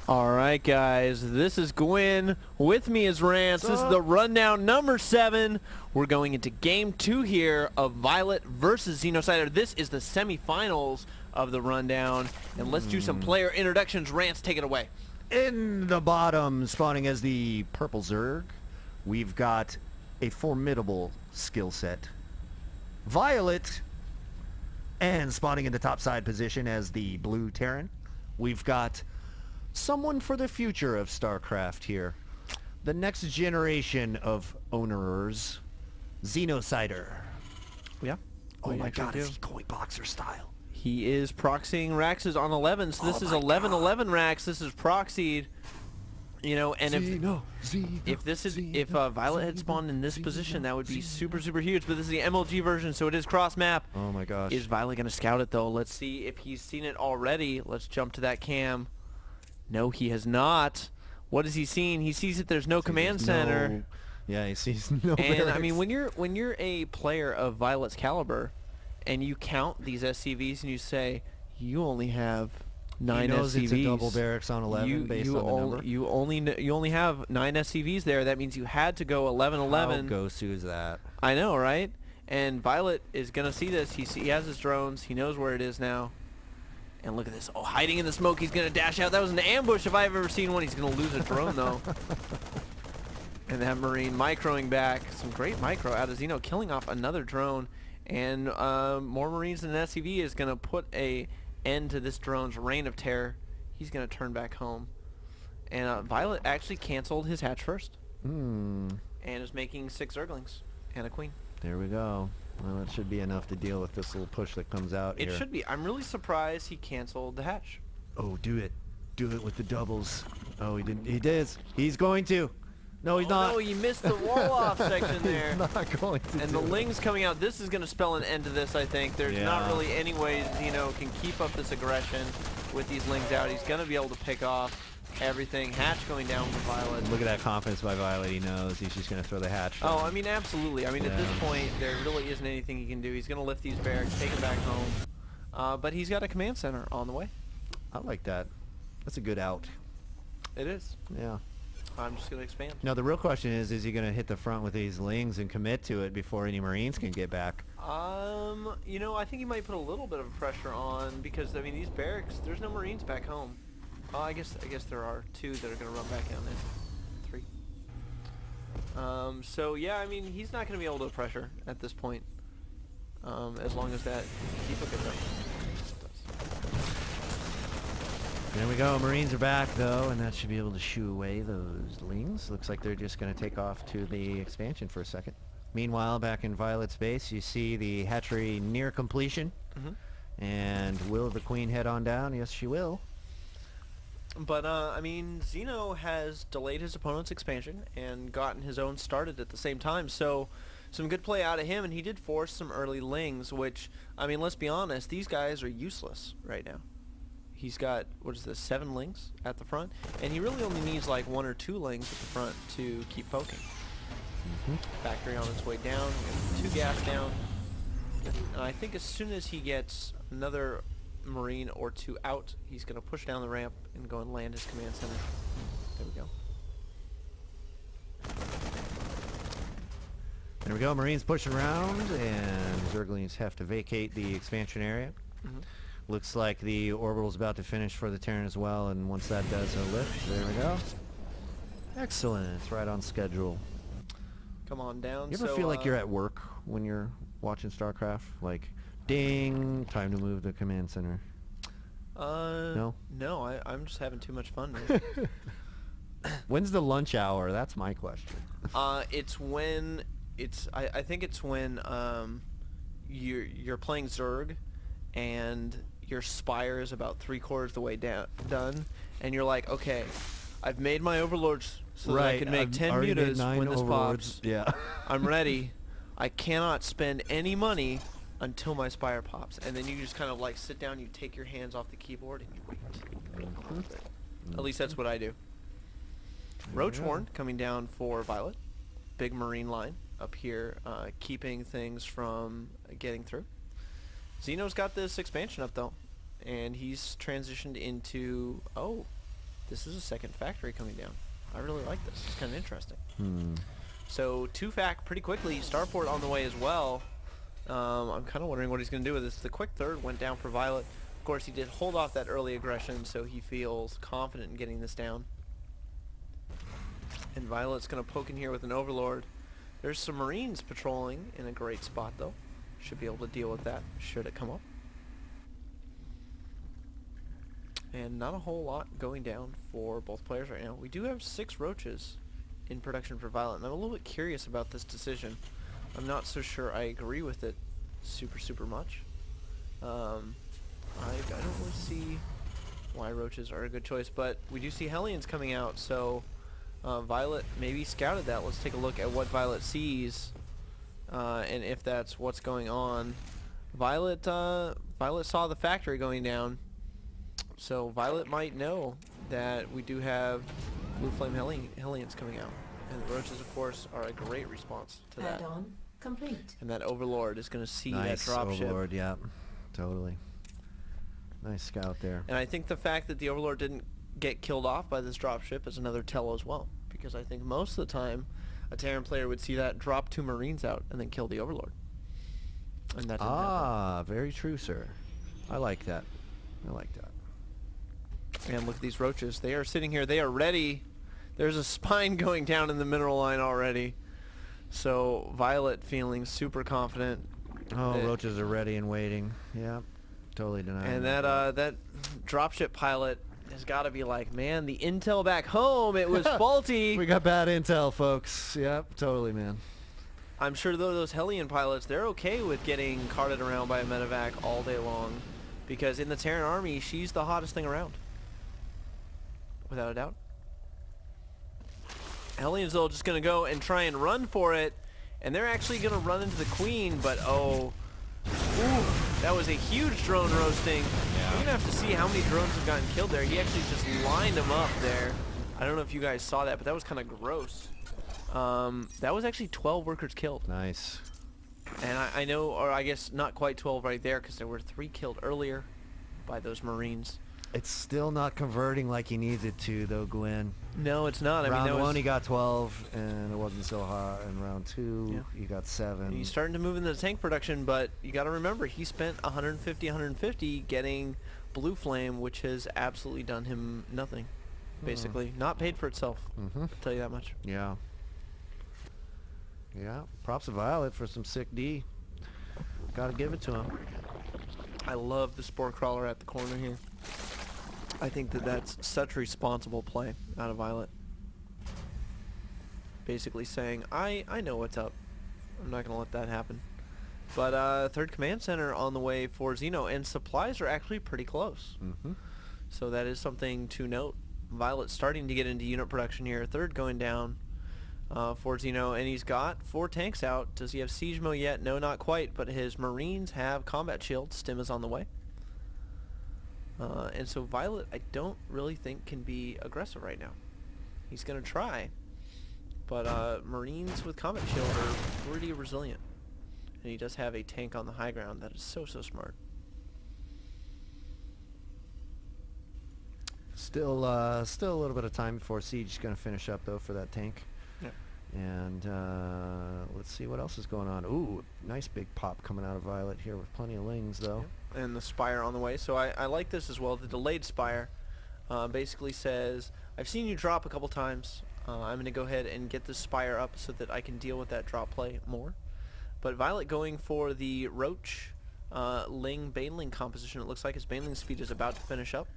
All right, guys, this is Gwin. With me is Rance. This is the rundown number 7. We're going into game 2 here of viOLet versus Xenocider. This is the semifinals of the rundown. And let's do some player introductions. Rance, take it away. In the bottom, spawning as the purple Zerg, we've got a formidable skill set. viOLet, and spawning in the top side position as the blue Terran, we've got someone for the future of StarCraft here. The next generation of owners, Xenocider. Yeah. Oh my god, is he going boxer style? He is proxying Raxes on 11, so this is 11-11 Rax. This is proxied, you know, and if viOLet had spawned in this position, that would be super huge. But this is the MLG version, so it is cross map. Oh my gosh. Is viOLet gonna scout it though? Let's see if he's seen it already. Let's jump to that cam. No, he has not. What has he seen? He sees that there's no command center. Yeah, he sees no. And I mean, when you're a player of viOLet's caliber, and you count these SCVs and you say you only have 9 he knows SCVs. It's a double barracks on 11 based on the number. You only have 9 SCVs there. That means you had to go 11-11. How Gosu is that? I know, right? And viOLet is gonna see this. He has his drones. He knows where it is now. And look at this. Oh, hiding in the smoke. He's going to dash out. That was an ambush if I've ever seen one. He's going to lose a drone, though. And that Marine microing back. Some great micro out of Xeno, killing off another drone. And more Marines than an SCV is going to put a end to this drone's reign of terror. He's going to turn back home. And viOLet actually canceled his hatch first. And is making 6 Zerglings and a queen. There we go. Well, it should be enough to deal with this little push that comes out here. It should be. I'm really surprised he canceled the hatch. Oh, do it. Do it with the doubles. Oh, he didn't. He did. He's going to. No, he's not. No, he missed the wall-off section there. He's not going to. And the Lings coming out. This is going to spell an end to this, I think. There's not really any way Xeno can keep up this aggression with these Lings out. He's going to be able to pick off everything. Hatch going down for viOLet. Look at that confidence by viOLet. He knows he's just going to throw the hatch down. Oh, I mean, absolutely. I mean, at this point, there really isn't anything he can do. He's going to lift these barracks, take them back home. But he's got a command center on the way. I like that. That's a good out. It is. Yeah. I'm just going to expand. Now, the real question is he going to hit the front with these Lings and commit to it before any Marines can get back? You know, I think he might put a little bit of pressure on because, I mean, these barracks, there's no Marines back home. Oh, I guess there are 2 that are going to run back down there. 3. So yeah, I mean, he's not going to be able to pressure at this point. As long as that keep looking at There we go. Marines are back though, and that should be able to shoo away those Lings. Looks like they're just going to take off to the expansion for a second. Meanwhile, back in viOLet's base, you see the hatchery near completion. And will the queen head on down? Yes, she will. But, I mean, Xeno has delayed his opponent's expansion and gotten his own started at the same time, so some good play out of him, and he did force some early Lings, which, I mean, let's be honest, these guys are useless right now. He's got, what is this, 7 Lings at the front, and he really only needs like 1 or 2 Lings at the front to keep poking. Factory on its way down, 2 gas down, and I think as soon as he gets another Marine or 2 out, he's going to push down the ramp and go and land his command center. There we go. There we go. Marines pushing around, and Zerglings have to vacate the expansion area. Looks like the orbital's about to finish for the Terran as well, and once that does a lift, there we go. Excellent. It's right on schedule. Come on down. You ever feel like you're at work when you're watching StarCraft? Like, ding, time to move the command center. No? No, I'm just having too much fun, man. When's the lunch hour? That's my question. It's when I think it's when you're playing Zerg and your spire is about 3/4 the way done, and you're like, okay, I've made my overlords so that I can make 10 mutas when this pops. Yeah. I'm ready. I cannot spend any money until my spire pops, and then you just kind of like sit down, you take your hands off the keyboard, and you wait. At least that's what I do. Roachhorn coming down for viOLet. Big Marine line up here, keeping things from getting through. Xeno's got this expansion up though, and he's transitioned into this is a second factory coming down. I really like this. It's kind of interesting. Hmm. So 2-fac pretty quickly. Starport on the way as well. I'm kind of wondering what he's going to do with this. The quick third went down for viOLet. Of course, he did hold off that early aggression, so he feels confident in getting this down. And viOLet's going to poke in here with an Overlord. There's some Marines patrolling in a great spot, though. Should be able to deal with that should it come up. And not a whole lot going down for both players right now. We do have 6 roaches in production for viOLet, and I'm a little bit curious about this decision. I'm not so sure I agree with it super much. I don't really see why roaches are a good choice, but we do see Hellions coming out, so viOLet maybe scouted that. Let's take a look at what viOLet sees, and if that's what's going on. viOLet saw the factory going down, so viOLet might know that we do have Blue Flame Hellions coming out. And the roaches, of course, are a great response to that. Add-on complete. And that Overlord is going to see Nice that dropship. Overlord, yeah. Totally. Nice scout there. And I think the fact that the Overlord didn't get killed off by this dropship is another tell as well. Because I think most of the time, a Terran player would see that, drop 2 Marines out, and then kill the Overlord. And that didn't happen. Very true, sir. I like that. I like that. And look at these roaches. They are sitting here. They are ready. There's a spine going down in the mineral line already. So viOLet feeling super confident. Oh, roaches are ready and waiting. Yeah, totally denying. And that dropship pilot has got to be like, man, the intel back home, it was faulty. We got bad intel, folks. Yep, totally, man. I'm sure though those Hellion pilots, they're okay with getting carted around by a medevac all day long, because in the Terran army, she's the hottest thing around. Without a doubt. Hellions, though, just going to go and try and run for it, and they're actually going to run into the Queen, but oh, ooh, that was a huge drone roasting. Yeah. We're going to have to see how many drones have gotten killed there. He actually just lined them up there. I don't know if you guys saw that, but that was kind of gross. That was actually 12 workers killed. Nice. And I know, or I guess not quite 12 right there, because there were 3 killed earlier by those Marines. It's still not converting like he needs it to, though, Gwyn. No, it's not. I mean, Round that 1 was, he got 12, and it wasn't so hot. And round 2, Yeah. he got 7. he's starting to move into the tank production, but you got to remember, he spent 150 getting Blue Flame, which has absolutely done him nothing, basically. Not paid for itself, I'll tell you that much. Yeah. Yeah. Props to viOLet for some sick D. Gotta give it to him. I love the Spore Crawler at the corner here. I think that that's such responsible play out of viOLet. Basically saying, I know what's up. I'm not going to let that happen. But 3rd Command Center on the way for Xeno, and supplies are actually pretty close. So that is something to note. viOLet's starting to get into unit production here. 3rd going down for Xeno, and he's got 4 tanks out. Does he have Siege Mo yet? No, not quite, but his Marines have combat shields. Stim is on the way. And so viOLet, I don't really think can be aggressive right now. He's going to try, but Marines with combat shield are pretty resilient. And he does have a tank on the high ground that is so smart. Still a little bit of time before Siege is going to finish up, though, for that tank. Yeah. And let's see what else is going on. Ooh, nice big pop coming out of viOLet here with plenty of lings, though. And the Spire on the way. So I like this as well. The delayed Spire basically says, I've seen you drop a couple times. I'm going to go ahead and get this Spire up so that I can deal with that drop play more. But viOLet going for the Roach Ling Baneling composition. It looks like his Baneling speed is about to finish up.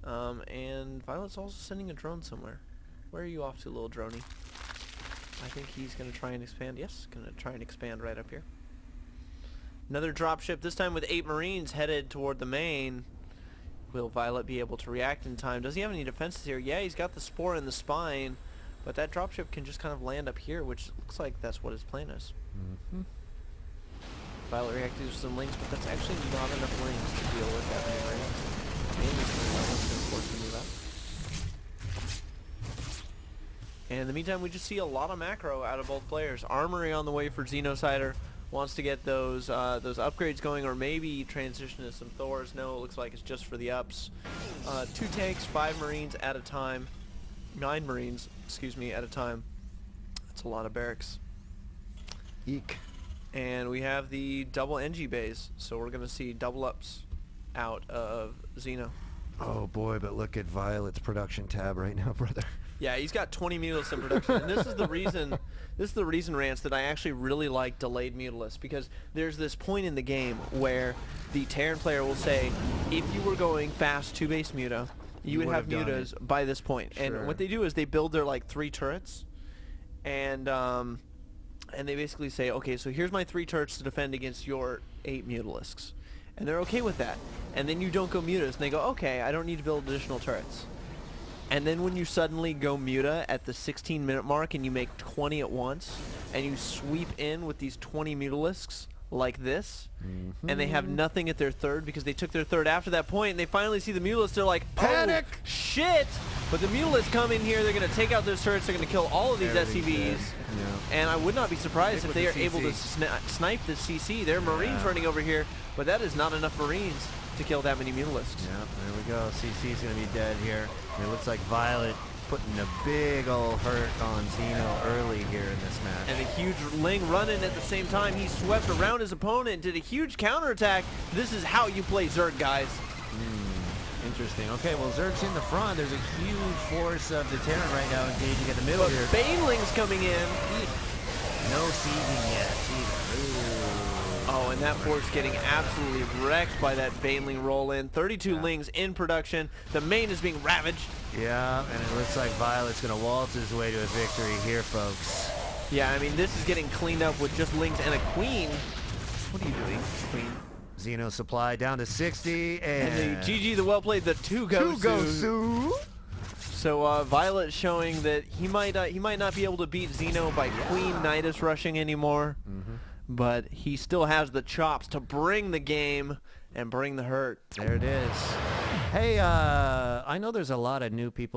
And viOLet's also sending a drone somewhere. Where are you off to, little droney? I think he's going to try and expand. Yes, going to try and expand right up here. Another dropship, this time with 8 Marines headed toward the main. Will viOLet be able to react in time? Does he have any defenses here? Yeah, he's got the Spore in the spine, but that dropship can just kind of land up here, which looks like that's what his plan is. viOLet reacted with some links, but that's actually not enough links to deal with that many Marines. Mainly because of course to move out. And in the meantime, we just see a lot of macro out of both players. Armory on the way for Xenocider. wants to get those upgrades going, or maybe transition to some Thors. No, it looks like it's just for the ups. 2 tanks, 5 Marines at a time. 9 Marines, excuse me, at a time. That's a lot of barracks. Eek. And we have the double NG bays, so we're going to see double ups out of Xeno. Oh boy, but look at viOLet's production tab right now, brother. Yeah, he's got 20 Mutalisks in production, and this is the reason, Rance, that I actually really like delayed Mutalisks, because there's this point in the game where the Terran player will say, if you were going fast 2-base Muta, you would have Mutas by this point. Sure. And what they do is they build their like 3 turrets, and they basically say, okay, so here's my 3 turrets to defend against your 8 Mutalisks. And they're okay with that. And then you don't go Mutas, and they go, okay, I don't need to build additional turrets. And then when you suddenly go Muta at the 16-minute mark and you make 20 at once, and you sweep in with these 20 Mutalisks like this, and they have nothing at their 3rd because they took their 3rd after that point, and they finally see the Mutalisks, they're like, panic! Oh, shit! But the Mutalisks come in here, they're going to take out those turrets, they're going to kill all of these SCVs, and I would not be surprised if they are able to snipe the CC. There are Marines running over here, but that is not enough Marines to kill that many Mutalisks. Yeah, there we go. CC's going to be dead here. And it looks like viOLet putting a big old hurt on Xeno early here in this match. And a huge Ling running at the same time. He swept around his opponent, did a huge counterattack. This is how you play Zerg, guys. Interesting. Okay, well, Zerg's in the front. There's a huge force of the Terran right now engaging at the middle here. Baneling's coming in. No sieging yet either. Oh, and that force getting absolutely wrecked by that Baneling roll-in. 32 Lings in production. The main is being ravaged. Yeah, and it looks like viOLet's going to waltz his way to a victory here, folks. Yeah, I mean, this is getting cleaned up with just Lings and a Queen. What are you doing, Queen? Xeno supply down to 60, and the GG, the well played, the Two-Go-Su. So viOLet showing that he might not be able to beat Xeno by Queen Nidus rushing anymore. But he still has the chops to bring the game and bring the hurt. There it is. Hey, I know there's a lot of new people